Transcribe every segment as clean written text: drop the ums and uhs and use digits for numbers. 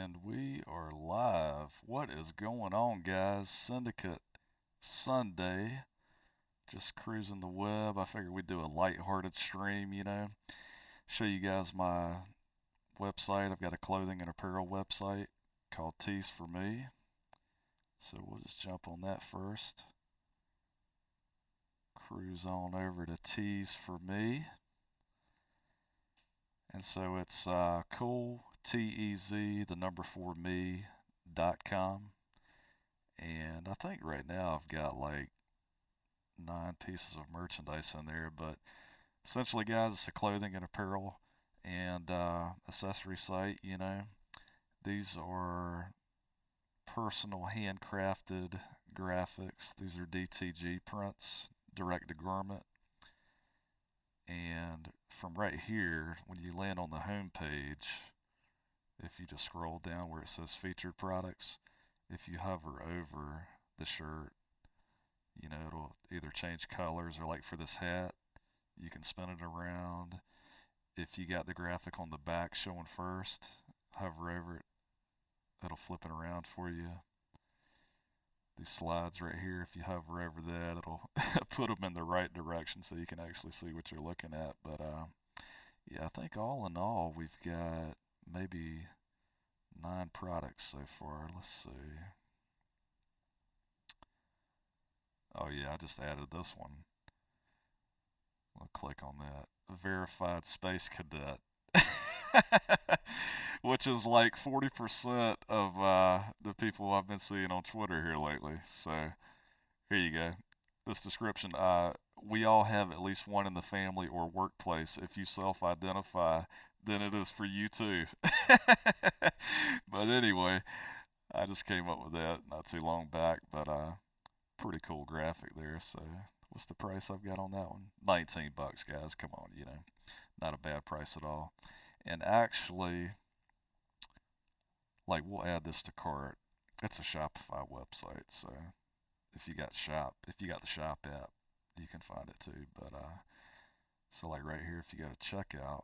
And we are live. What is going on, guys? Syndicate Sunday. Just cruising the web. I figured we'd do a light-hearted stream, Show you guys my website. I've got a clothing and apparel website called Tees for Me. So we'll just jump on that first. Cruise on over to Tees for Me. And so it's cool, T-E-Z, the number 4 me.com. And I think right now I've got like 9 pieces of merchandise in there. But essentially, guys, it's a clothing and apparel and accessory site. These are personal handcrafted graphics. These are DTG prints, direct to garment. And from right here, when you land on the home page, if you just scroll down where it says featured products, if you hover over the shirt, it'll either change colors or like for this hat, you can spin it around. If you got the graphic on the back showing first, hover over it, it'll flip it around for you. These slides right here, if you hover over that, it'll put them in the right direction so you can actually see what you're looking at. But yeah, I think all in all, we've got maybe 9 products so far. Let's see. Oh yeah, I just added this one. I'll click on that. Verified Space Cadet. Which is like 40% of the people I've been seeing on Twitter here lately. So here you go. This description. We all have at least one in the family or workplace. If you self-identify, then it is for you too. But anyway, I just came up with that not too long back, but pretty cool graphic there. So what's the price I've got on that one? 19 bucks, guys. Come on, not a bad price at all. And actually, like we'll add this to cart. It's a Shopify website, so if you got the shop app, you can find it too. But so like right here, if you go to checkout,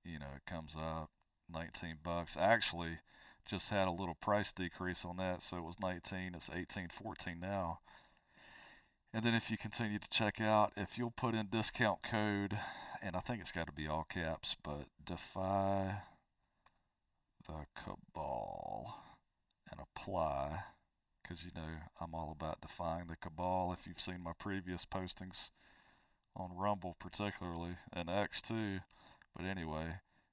it comes up 19 bucks. I actually just had a little price decrease on that, so it was 19. It's 18.14 now. And then if you continue to check out, if you'll put in discount code, and I think it's got to be all caps, but Defy the Cabal and apply, because I'm all about defying the cabal. If you've seen my previous postings on Rumble particularly, and X too. But anyway,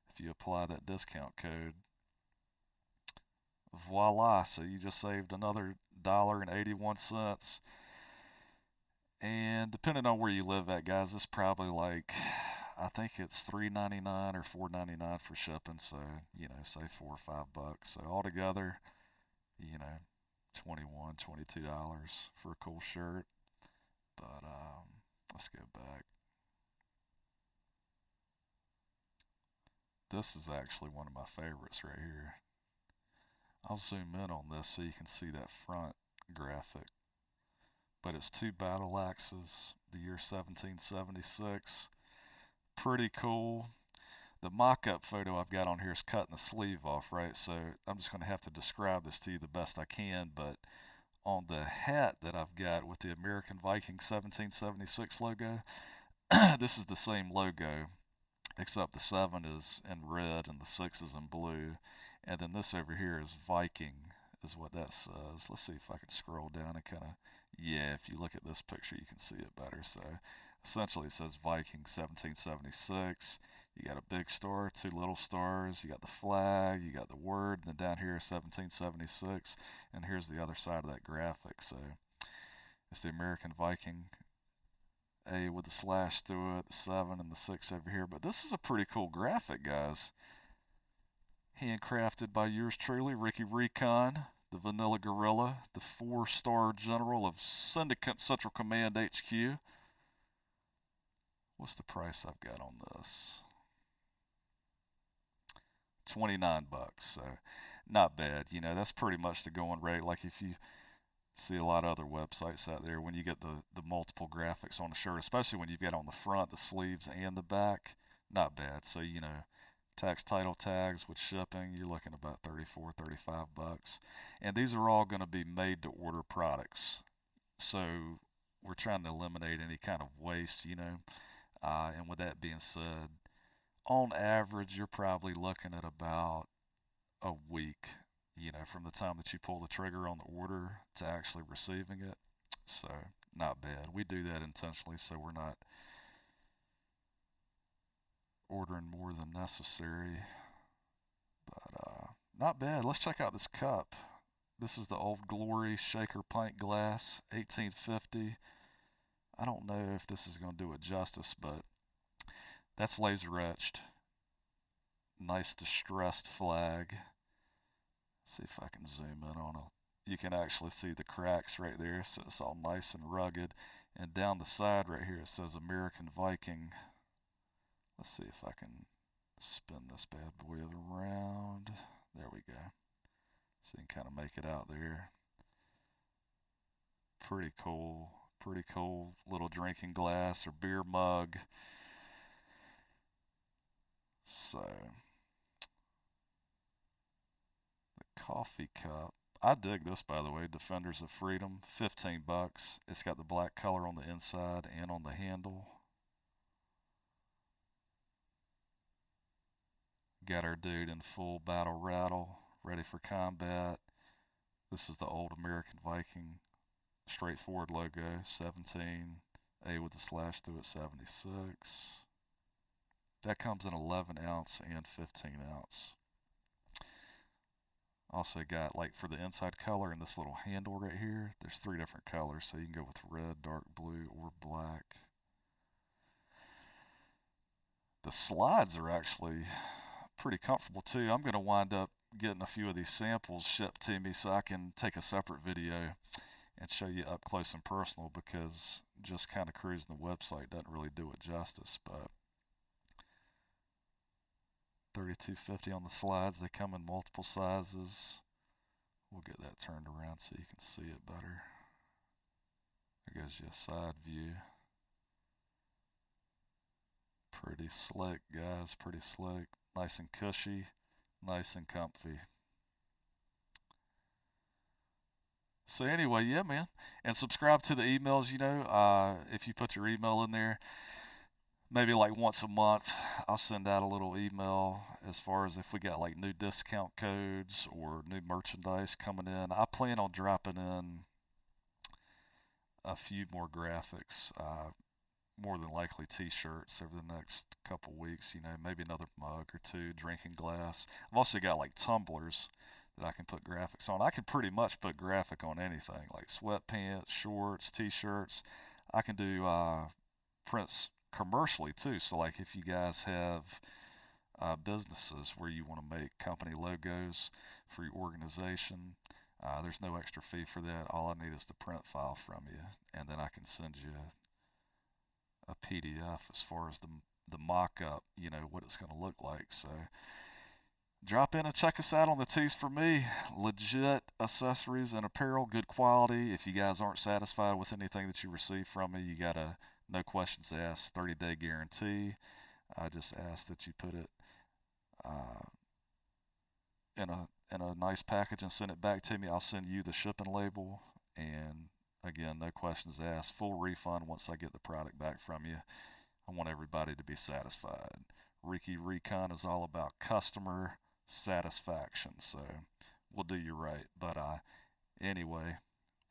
if you apply that discount code, voila, so you just saved another $1.81. And depending on where you live at, guys, it's probably like, I think it's $3.99 or $4.99 for shipping. So, say $4 or $5. So altogether, you know, 21, $22 for a cool shirt. But let's go back. This is actually one of my favorites right here. I'll zoom in on this so you can see that front graphic. But it's 2 battle axes, the year 1776. Pretty cool. The mock-up photo I've got on here is cutting the sleeve off, right? So I'm just going to have to describe this to you the best I can. But on the hat that I've got with the American Viking 1776 logo, this is the same logo, except the 7 is in red and the 6 is in blue. And then this over here is Viking, is what that says. Let's see if I can scroll down and kind of, yeah, if you look at this picture, you can see it better. So essentially it says Viking 1776. You got a big star, 2 little stars, you got the flag, you got the word, and then down here 1776. And here's the other side of that graphic. So it's the American Viking A with the slash through it, the 7 and the 6 over here. But this is a pretty cool graphic, guys. Handcrafted by yours truly, Ricky Recon, the Vanilla Gorilla, the 4-star general of Syndicate Central Command HQ. What's the price I've got on this? 29 bucks. So not bad. That's pretty much the going rate. Like if you see a lot of other websites out there, when you get the multiple graphics on a shirt, especially when you've got on the front, the sleeves, and the back, not bad. So, Tax title tags with shipping, you're looking about 34, 35 bucks. And these are all going to be made to order products. So we're trying to eliminate any kind of waste, you know. And with that being said, on average, you're probably looking at about a week, you know, from the time that you pull the trigger on the order to actually receiving it. So not bad. We do that intentionally so we're not ordering more than necessary. But not bad. Let's check out this cup. This is the Old Glory Shaker Pint Glass, 1850. I don't know if this is going to do it justice, but that's laser etched. Nice distressed flag. Let's see if I can zoom in on it. You can actually see the cracks right there, so it's all nice and rugged. And down the side right here it says American Viking. Let's see if I can spin this bad boy around. There we go. So you can kind of make it out there. Pretty cool. Pretty cool little drinking glass or beer mug. So, the coffee cup. I dig this, by the way. Defenders of Freedom, 15 bucks. It's got the black color on the inside and on the handle. Got our dude in full battle rattle, ready for combat. This is the old American Viking straightforward logo, 17. A with the slash through it, 76. That comes in 11 ounce and 15 ounce. Also got, like, for the inside color and this little handle right here, there's 3 different colors, so you can go with red, dark blue, or black. The slides are actually pretty comfortable too. I'm going to wind up getting a few of these samples shipped to me so I can take a separate video and show you up close and personal, because just kind of cruising the website doesn't really do it justice. But $32.50 on the slides. They come in multiple sizes. We'll get that turned around so you can see it better. There goes your side view. Pretty slick, guys. Pretty slick. Nice and cushy. Nice and comfy. So anyway, yeah, man. And subscribe to the emails, you know. If you put your email in there, maybe like once a month, I'll send out a little email as far as if we got like new discount codes or new merchandise coming in. I plan on dropping in a few more graphics, more than likely t-shirts over the next couple weeks, you know, maybe another mug or two, drinking glass. I've also got like tumblers that I can put graphics on. I can pretty much put graphic on anything, like sweatpants, shorts, t-shirts. I can do prints commercially too. So like if you guys have businesses where you want to make company logos for your organization, there's no extra fee for that. All I need is the print file from you, and then I can send you a PDF as far as the mock-up, you know, what it's going to look like. So drop in and check us out on the Tees for Me. Legit accessories and apparel, good quality. If you guys aren't satisfied with anything that you receive from me, you got a no questions asked 30-day guarantee. I just ask that you put it uh, in a nice package and send it back to me. I'll send you the shipping label, and again, no questions asked. Full refund once I get the product back from you. I want everybody to be satisfied. Ricky Recon is all about customer satisfaction, so we'll do you right. But anyway,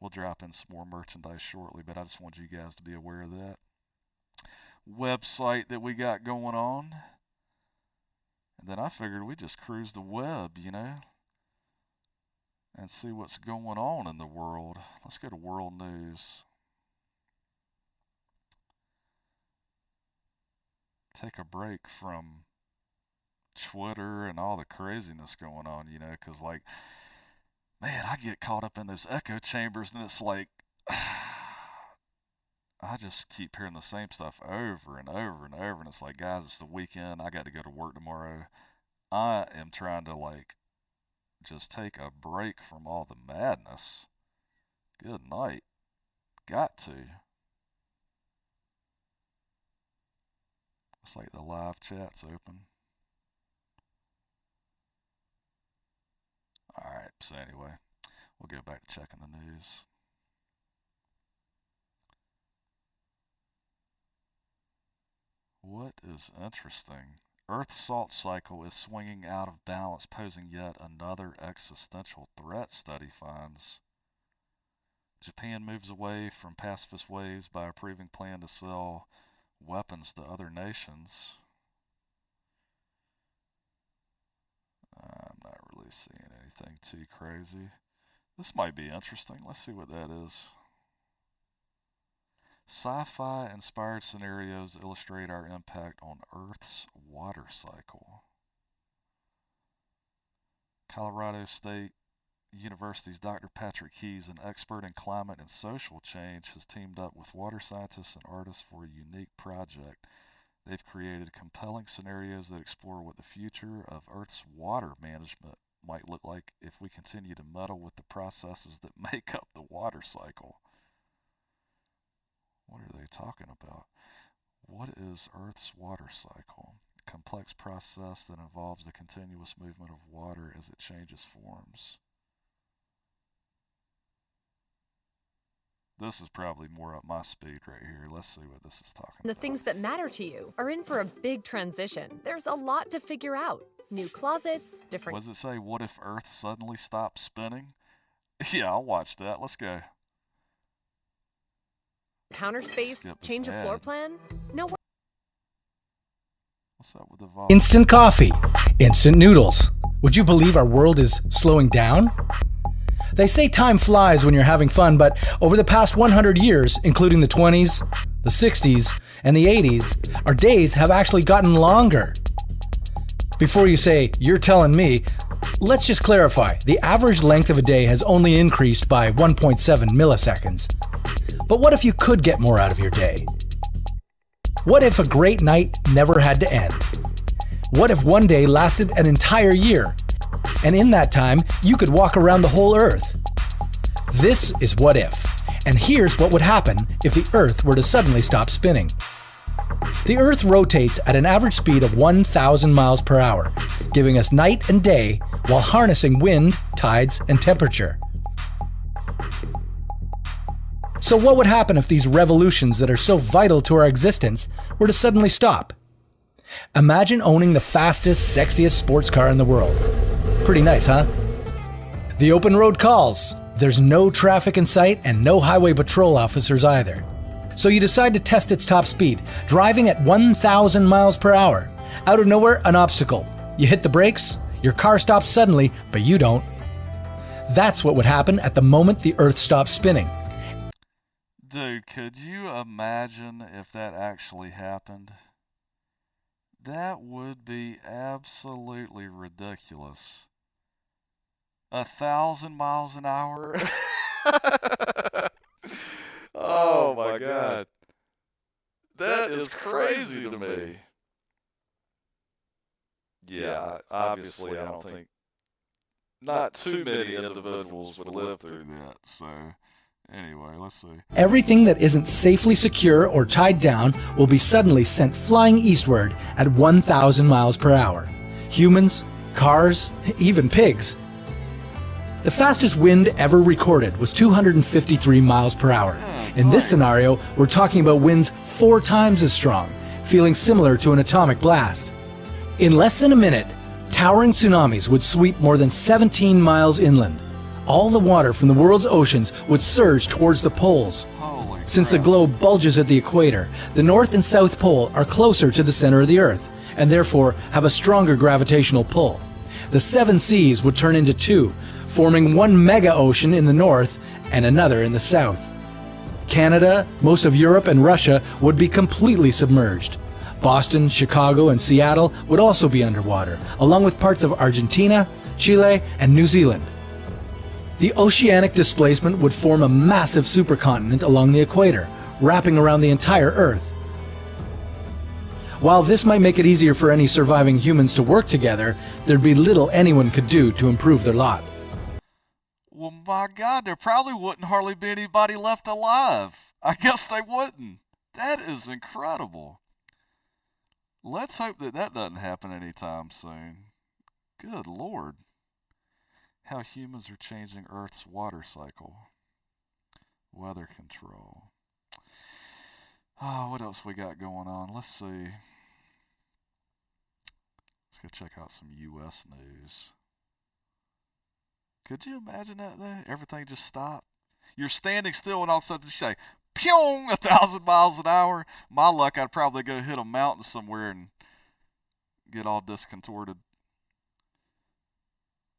we'll drop in some more merchandise shortly, but I just want you guys to be aware of that website that we got going on. And then I figured we just cruise the web, you know, and see what's going on in the world. Let's go to world news. Take a break from Twitter and all the craziness going on, you know, because, like, man, I get caught up in those echo chambers, and it's like, I just keep hearing the same stuff over and over and over, and it's like, guys, it's the weekend. I got to go to work tomorrow. I am trying to, like, just take a break from all the madness. Good night. Got to. It's like the live chat's open. Alright, so anyway, we'll go back to checking the news. What is interesting? Earth's salt cycle is swinging out of balance, posing yet another existential threat, study finds. Japan moves away from pacifist ways by approving plan to sell weapons to other nations. I'm not really seeing anything too crazy. This might be interesting. Let's see what that is. Sci-fi inspired scenarios illustrate our impact on Earth's water cycle. Colorado State University's Dr. Patrick Keyes, an expert in climate and social change, has teamed up with water scientists and artists for a unique project. They've created compelling scenarios that explore what the future of Earth's water management might look like if we continue to meddle with the processes that make up the water cycle. What are they talking about? What is Earth's water cycle? A complex process that involves the continuous movement of water as it changes forms. This is probably more up my speed right here. Let's see what this is talking about. The things that matter to you are in for a big transition. There's a lot to figure out. New closets, different... What does it say? What if Earth suddenly stops spinning? Yeah, I'll watch that. Let's go. Counter space, change of floor plan? No. What's up with the volume? Instant coffee, instant noodles. Would you believe our world is slowing down? They say time flies when you're having fun, but over the past 100 years, including the 20s, the 60s, and the 80s, our days have actually gotten longer. Before you say, "You're telling me," let's just clarify. The average length of a day has only increased by 1.7 milliseconds. But what if you could get more out of your day? What if a great night never had to end? What if one day lasted an entire year? And in that time, you could walk around the whole Earth. This is What If. And here's what would happen if the Earth were to suddenly stop spinning. The Earth rotates at an average speed of 1,000 miles per hour, giving us night and day while harnessing wind, tides, and temperature. So what would happen if these revolutions that are so vital to our existence were to suddenly stop? Imagine owning the fastest, sexiest sports car in the world. Pretty nice, huh? The open road calls. There's no traffic in sight and no highway patrol officers either. So you decide to test its top speed, driving at 1,000 miles per hour. Out of nowhere, an obstacle. You hit the brakes, your car stops suddenly, but you don't. That's what would happen at the moment the Earth stops spinning. Dude, could you imagine if that actually happened? That would be absolutely ridiculous. 1,000 miles an hour? Oh my God. That is crazy to me. Yeah, obviously I don't think not too many individuals would live through that, so anyway, let's see. Everything that isn't safely secure or tied down will be suddenly sent flying eastward at 1,000 miles per hour. Humans, cars, even pigs. The fastest wind ever recorded was 253 miles per hour. In this scenario, we're talking about winds 4 times as strong, feeling similar to an atomic blast. In less than a minute, towering tsunamis would sweep more than 17 miles inland. All the water from the world's oceans would surge towards the poles. Since the globe bulges at the equator, the North and South Pole are closer to the center of the Earth, and therefore have a stronger gravitational pull. The 7 seas would turn into 2, forming one mega ocean in the north and another in the south. Canada, most of Europe, and Russia would be completely submerged. Boston, Chicago, and Seattle would also be underwater, along with parts of Argentina, Chile, and New Zealand. The oceanic displacement would form a massive supercontinent along the equator, wrapping around the entire Earth. While this might make it easier for any surviving humans to work together, there'd be little anyone could do to improve their lot. Well, my God, there probably wouldn't hardly be anybody left alive. I guess they wouldn't. That is incredible. Let's hope that that doesn't happen anytime soon. Good Lord. How humans are changing Earth's water cycle. Weather control. Oh, what else we got going on? Let's see. Let's go check out some U.S. news. Could you imagine that, though? Everything just stopped. You're standing still and all of a sudden you say, "Pyong!" 1,000 miles an hour. My luck, I'd probably go hit a mountain somewhere and get all discontorted.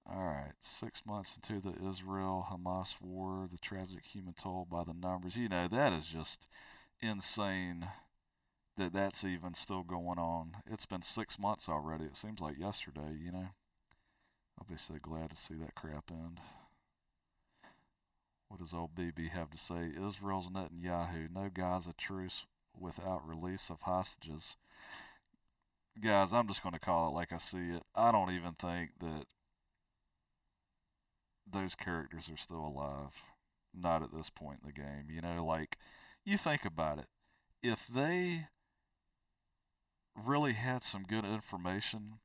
Alright, 6 months into the Israel-Hamas war, the tragic human toll by the numbers. You know, that is just insane that that's even still going on. It's been 6 months already. It seems like yesterday, you know. I'll be so glad to see that crap end. What does old BB have to say? Israel's Netanyahu. No Gaza truce without release of hostages. Guys, I'm just going to call it like I see it. I don't even think that those characters are still alive. Not at this point in the game. You know, like, you think about it. If they really had some good information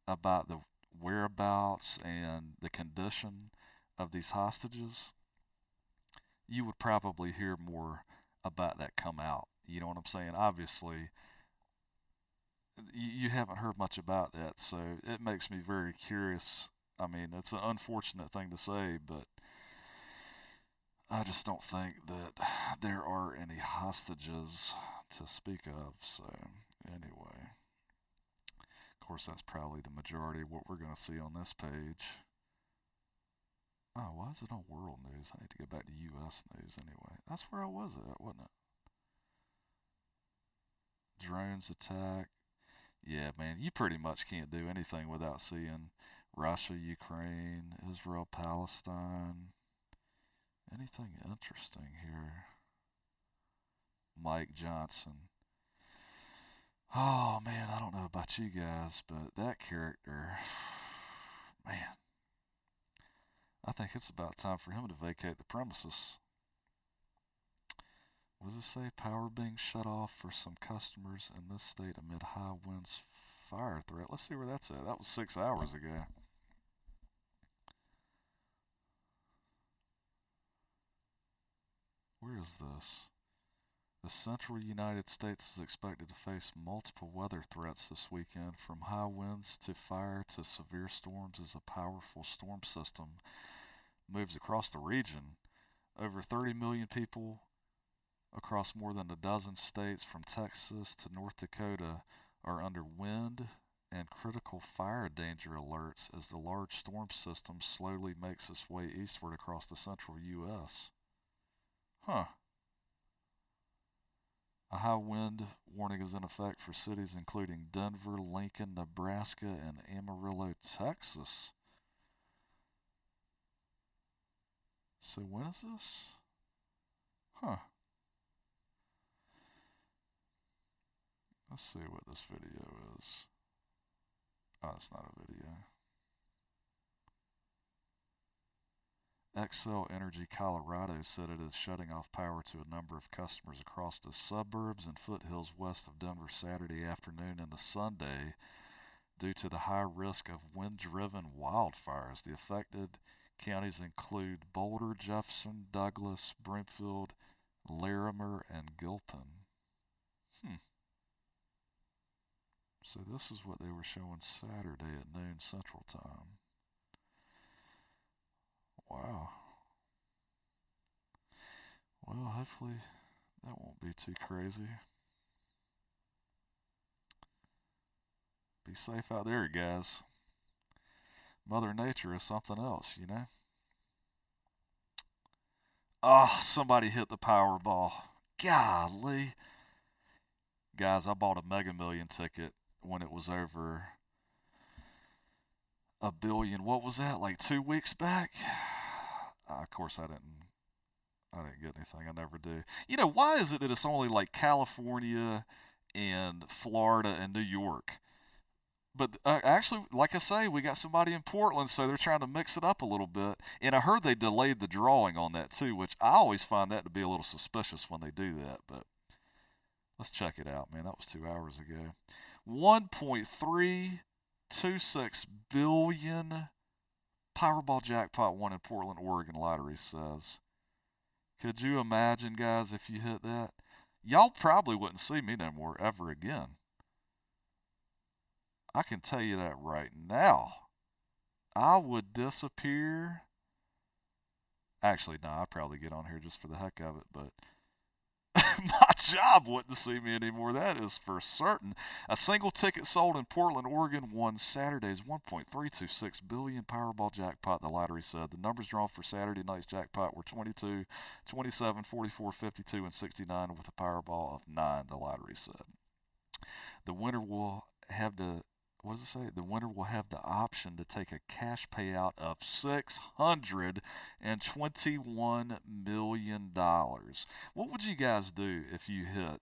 about the whereabouts and the condition of these hostages, you would probably hear more about that come out. You know what I'm saying? Obviously, you haven't heard much about that, so it makes me very curious. I mean, it's an unfortunate thing to say, but I just don't think that there are any hostages to speak of. So, anyway. Of course, that's probably the majority of what we're going to see on this page. Oh, why is it on World News? I need to go back to U.S. News anyway. That's where I was at, wasn't it? Drones attack. Yeah, man, you pretty much can't do anything without seeing Russia, Ukraine, Israel, Palestine. Anything interesting here? Mike Johnson. Oh, man, I don't know about you guys, but that character, man, I think it's about time for him to vacate the premises. What does it say? Power being shut off for some customers in this state amid high winds, fire threat. Let's see where that's at. That was 6 hours ago. Where is this? The central United States is expected to face multiple weather threats this weekend, from high winds to fire to severe storms, as a powerful storm system moves across the region. Over 30 million people across more than a dozen states, from Texas to North Dakota, are under wind and critical fire danger alerts as the large storm system slowly makes its way eastward across the central U.S. Huh. A high wind warning is in effect for cities including Denver, Lincoln, Nebraska, and Amarillo, Texas. So when is this? Huh. Let's see what this video is. Oh, it's not a video. Xcel Energy Colorado said it is shutting off power to a number of customers across the suburbs and foothills west of Denver Saturday afternoon into Sunday due to the high risk of wind-driven wildfires. The affected counties include Boulder, Jefferson, Douglas, Brimfield, Larimer, and Gilpin. So this is what they were showing Saturday at noon Central Time. Wow. Well, hopefully that won't be too crazy. Be safe out there, guys. Mother Nature is something else, you know? Oh, somebody hit the Powerball. Golly. Guys, I bought a Mega Million ticket when it was over $1 billion. What was that, like 2 weeks back? Of course, I didn't get anything. I never do. You know, why is it that it's only like California and Florida and New York? But actually, like I say, we got somebody in Portland, so they're trying to mix it up a little bit. And I heard they delayed the drawing on that too, which I always find that to be a little suspicious when they do that. But let's check it out, man. That was 2 hours ago. 1.326 billion Powerball jackpot won in Portland, Oregon lottery says. Could you imagine, guys, if you hit that? Y'all probably wouldn't see me no more ever again. I can tell you that right now. I would disappear. Actually, no, I'd probably get on here just for the heck of it, but my job wouldn't see me anymore. That is for certain. A single ticket sold in Portland, Oregon won Saturday's $1.326 billion Powerball jackpot, the lottery said. The numbers drawn for Saturday night's jackpot were 22, 27, 44, 52, and 69 with a Powerball of 9, the lottery said. The winner will have the what does it say? The winner will have the option to take a cash payout of $621 million. What would you guys do if you hit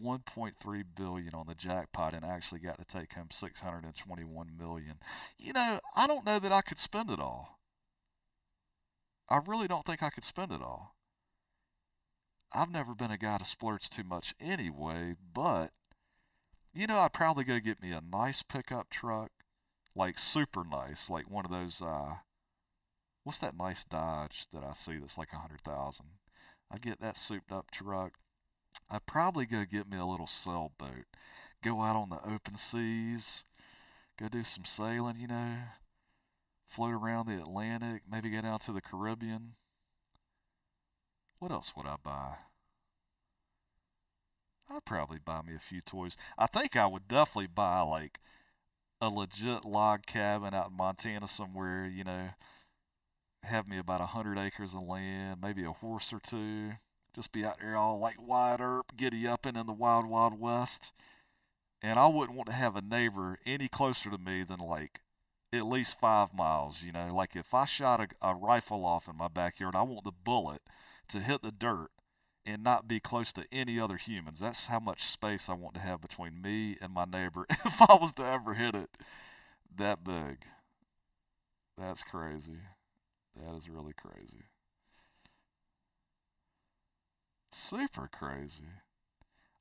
1.3 billion on the jackpot and actually got to take home 621 million? You know, I don't know that I could spend it all. I really don't think I could spend it all. I've never been a guy to splurge too much anyway, but you know, I'd probably go get me a nice pickup truck, like super nice, like one of those, what's that nice Dodge that I see that's like 100,000? I'd get that souped up truck. I'd probably go get me a little sailboat, go out on the open seas, go do some sailing, you know, float around the Atlantic, maybe go down to the Caribbean. What else would I buy? I'd probably buy me a few toys. I think I would definitely buy like a legit log cabin out in Montana somewhere, you know, have me about 100 acres of land, maybe a horse or two, just be out there all like wide earp, giddy upping in the wild, wild west. And I wouldn't want to have a neighbor any closer to me than like at least 5 miles, you know. Like if I shot a rifle off in my backyard, I want the bullet to hit the dirt and not be close to any other humans. That's how much space I want to have between me and my neighbor if I was to ever hit it that big. That's crazy. That is really crazy. Super crazy.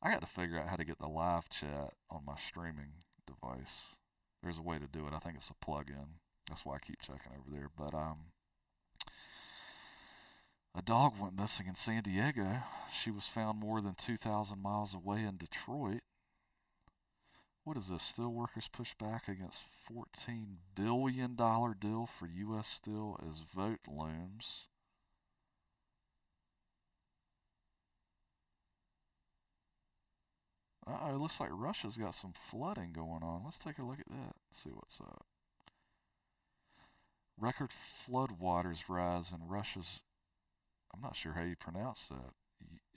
I got to figure out how to get the live chat on my streaming device. There's a way to do it. I think it's a plug-in. That's why I keep checking over there. But a dog went missing in San Diego. She was found more than 2,000 miles away in Detroit. What is this? Steelworkers push back against $14 billion deal for U.S. Steel as vote looms. Uh-oh, it looks like Russia's got some flooding going on. Let's take a look at that. See what's up. Record flood waters rise in Russia's, I'm not sure how you pronounce that,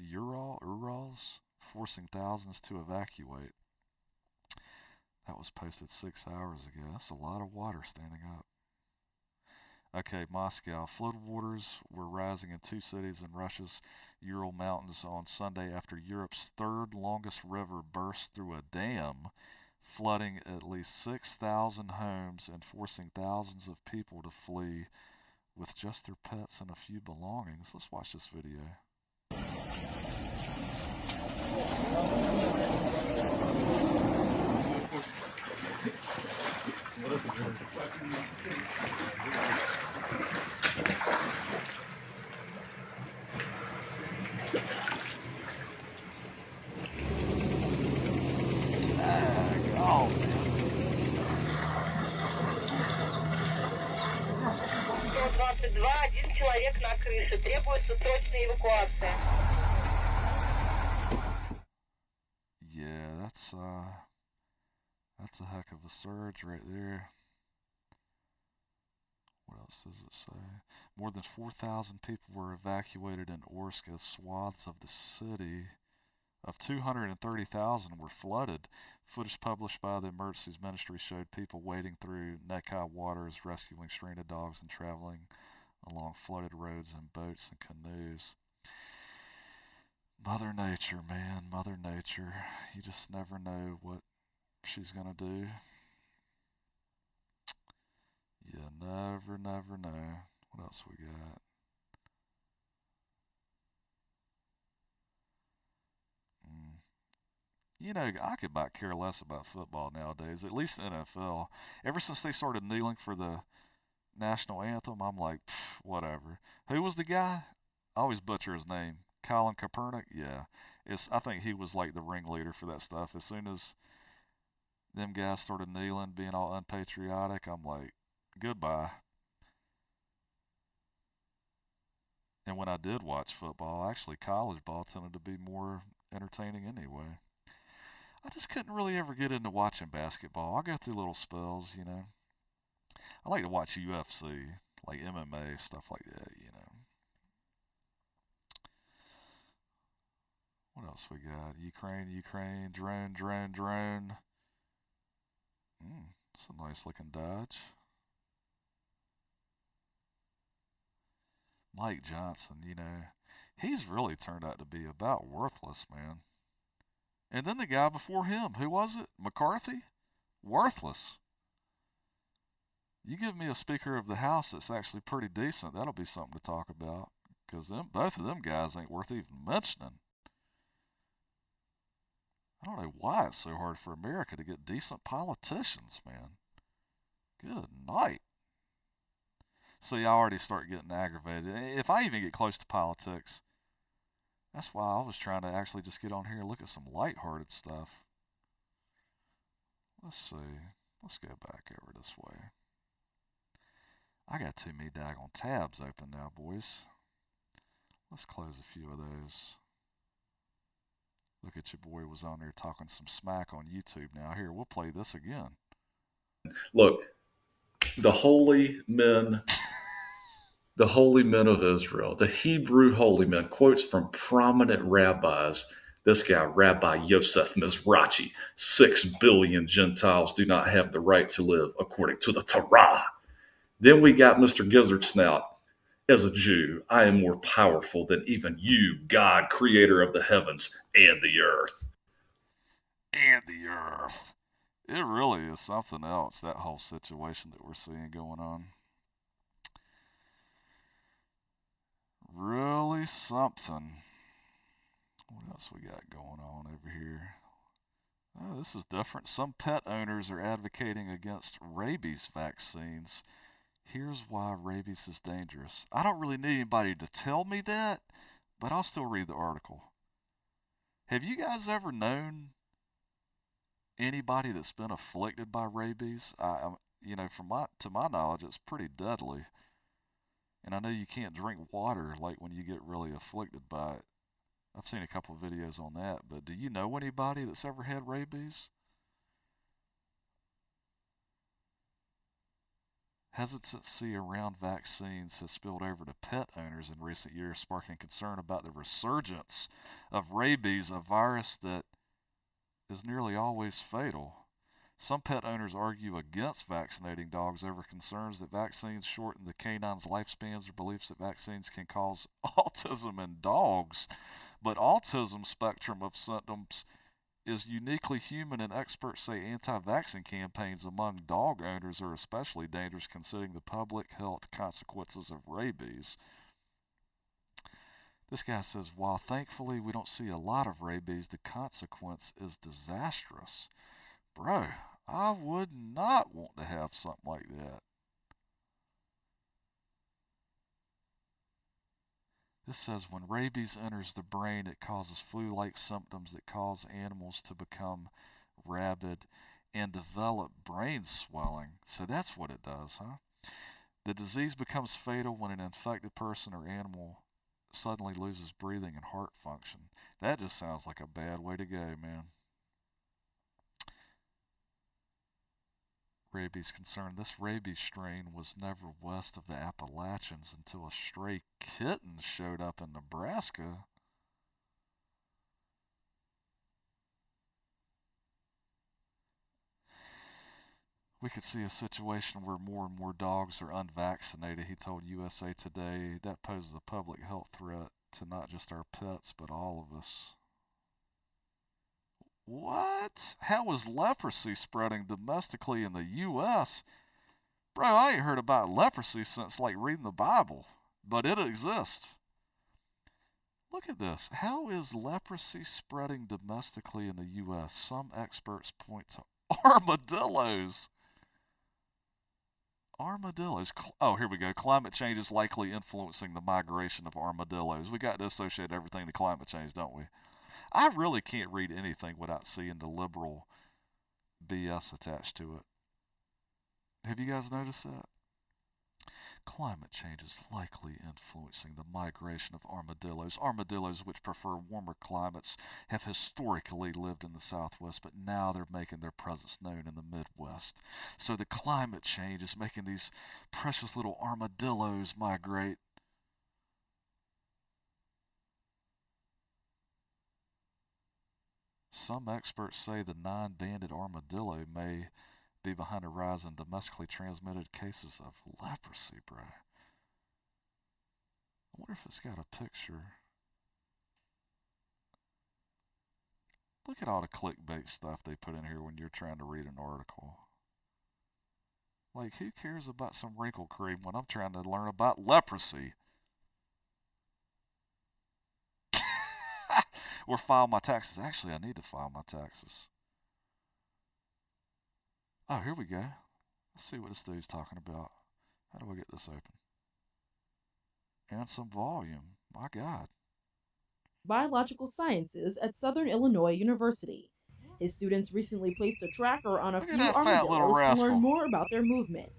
Urals, forcing thousands to evacuate. That was posted 6 hours ago. That's a lot of water standing up. Okay, Moscow. Flood waters were rising in 2 cities in Russia's Ural Mountains on Sunday after Europe's third longest river burst through a dam, flooding at least 6,000 homes and forcing thousands of people to flee with just their pets and a few belongings. Let's watch this video. Один человек на крыше. Требуется срочная эвакуация. Yeah, that's a heck of a surge right there. What else does it say? More than 4,000 people were evacuated in Orsk as swaths of the city of 230,000 were flooded. Footage published by the Emergencies Ministry showed people wading through neck-high waters, rescuing stranded dogs, and traveling along flooded roads in boats and canoes. Mother Nature, man, Mother Nature. You just never know what she's gonna do. You never know. What else we got? You know, I could about care less about football nowadays, at least the NFL. Ever since they started kneeling for the national anthem. I'm like, whatever. Who was the guy? I always butcher his name. Colin Kaepernick? Yeah. I think he was like the ringleader for that stuff. As soon as them guys started kneeling, being all unpatriotic, I'm like, goodbye. And when I did watch football, actually college ball tended to be more entertaining anyway. I just couldn't really ever get into watching basketball. I go through little spells, you know. I like to watch UFC, like MMA, stuff like that, you know. What else we got? Ukraine, drone. It's a nice looking Dodge. Mike Johnson, you know, he's really turned out to be about worthless, man. And then the guy before him, who was it? McCarthy? Worthless. You give me a Speaker of the House that's actually pretty decent, that'll be something to talk about. Because both of them guys ain't worth even mentioning. I don't know why it's so hard for America to get decent politicians, man. Good night. See, I already start getting aggravated. If I even get close to politics, that's why I was trying to actually just get on here and look at some lighthearted stuff. Let's see. Let's go back over this way. I got too many daggone tabs open now, boys. Let's close a few of those. Look at your boy was on there talking some smack on YouTube now. Here, we'll play this again. Look, the holy men of Israel, the Hebrew holy men, quotes from prominent rabbis. This guy, Rabbi Yosef Mizrachi, 6 billion Gentiles do not have the right to live according to the Torah. Then we got Mr. Gizzard Snout. As a Jew, I am more powerful than even you, God, creator of the heavens and the earth. And the earth. It really is something else, that whole situation that we're seeing going on. Really something. What else we got going on over here? Oh, this is different. Some pet owners are advocating against rabies vaccines. Here's why rabies is dangerous. I don't really need anybody to tell me that, but I'll still read the article. Have you guys ever known anybody that's been afflicted by rabies? You know, to my knowledge, it's pretty deadly. And I know you can't drink water like when you get really afflicted by it. I've seen a couple of videos on that, but do you know anybody that's ever had rabies? Hesitancy around vaccines has spilled over to pet owners in recent years, sparking concern about the resurgence of rabies, a virus that is nearly always fatal. Some pet owners argue against vaccinating dogs over concerns that vaccines shorten the canine's lifespans or beliefs that vaccines can cause autism in dogs. But autism spectrum of symptoms is uniquely human, and experts say anti-vaccine campaigns among dog owners are especially dangerous considering the public health consequences of rabies. This guy says, while thankfully we don't see a lot of rabies, the consequence is disastrous. Bro, I would not want to have something like that. This says when rabies enters the brain, it causes flu-like symptoms that cause animals to become rabid and develop brain swelling. So that's what it does, huh? The disease becomes fatal when an infected person or animal suddenly loses breathing and heart function. That just sounds like a bad way to go, man. Rabies concern. This rabies strain was never west of the Appalachians until a stray kitten showed up in Nebraska. We could see a situation where more and more dogs are unvaccinated, he told USA Today. That poses a public health threat to not just our pets, but all of us. What? How is leprosy spreading domestically in the U.S.? Bro, I ain't heard about leprosy since like reading the Bible, but it exists. Look at this. How is leprosy spreading domestically in the U.S.? Some experts point to armadillos. Armadillos. Oh, here we go. Climate change is likely influencing the migration of armadillos. We got to associate everything to climate change, don't we? I really can't read anything without seeing the liberal BS attached to it. Have you guys noticed that? Climate change is likely influencing the migration of armadillos. Armadillos, which prefer warmer climates, have historically lived in the Southwest, but now they're making their presence known in the Midwest. So the climate change is making these precious little armadillos migrate. Some experts say the nine-banded armadillo may be behind a rise in domestically transmitted cases of leprosy, bro. I wonder if it's got a picture. Look at all the clickbait stuff they put in here when you're trying to read an article. Like, who cares about some wrinkle cream when I'm trying to learn about leprosy? Or file my taxes. Actually, I need to file my taxes. Oh, here we go. Let's see what this dude's talking about. How do I get this open? And some volume. My God. Biological Sciences at Southern Illinois University. His students recently placed a tracker on a Look at few that fat little armadillos to rascal. learn more about their movement.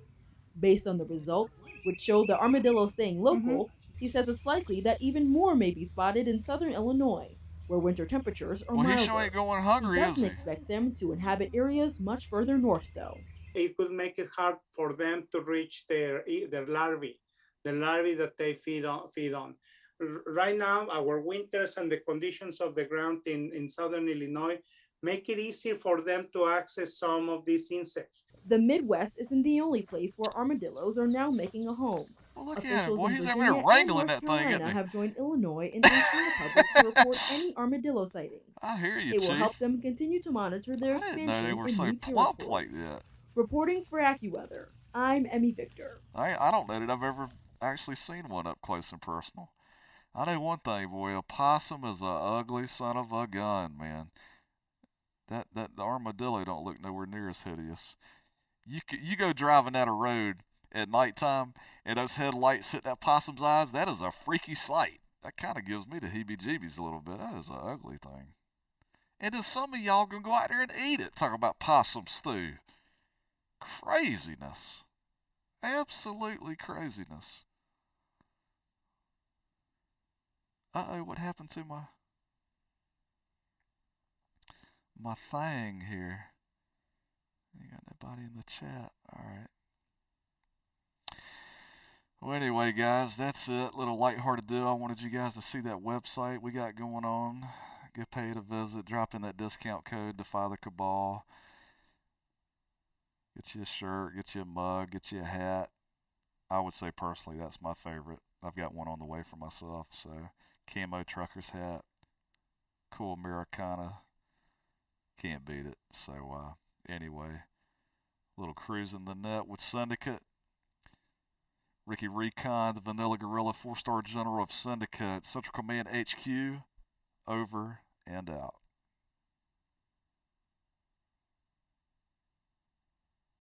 Based on the results, which show the armadillo staying local, he says it's likely that even more may be spotted in southern Illinois, where winter temperatures are Well, he milder. sure ain't going He hungry, is doesn't he? expect them to inhabit areas much further north, though. It could make it hard for them to reach their larvae, the larvae that they feed on. Right now, our winters and the conditions of the ground in southern Illinois make it easier for them to access some of these insects. The Midwest isn't the only place where armadillos are now making a home. Well, look at him. Officials Boy, in he's over Virginia there and wrangling North that thing, Carolina isn't he? have joined Illinois in asking the public to report any armadillo sightings. I hear you, It will Chief. help them continue to monitor their I didn't expansion know they were in so new plump territories. like that. Reporting for AccuWeather, I'm Emmy Victor. I don't know that I've ever actually seen one up close and personal. I know one thing, boy. A possum is a ugly son of a gun, man. The armadillo don't look nowhere near as hideous. You go driving down a road at nighttime and those headlights hit that possum's eyes. That is a freaky sight. That kind of gives me the heebie-jeebies a little bit. That is an ugly thing. And then some of y'all gonna go out there and eat it. Talk about possum stew. Craziness. Absolutely craziness. Uh-oh, what happened to my thing here? Ain't got nobody in the chat. Alright. Well, anyway, guys, that's it. Little lighthearted deal. I wanted you guys to see that website we got going on. Get paid a visit. Drop in that discount code, Defy the Cabal. Get you a shirt, get you a mug, get you a hat. I would say personally that's my favorite. I've got one on the way for myself. So, camo trucker's hat. Cool Americana. Can't beat it. So, anyway, little cruise in the net with Syndicate. Ricky Recon, the Vanilla Gorilla, 4-star General of Syndicate. Central Command HQ, over and out.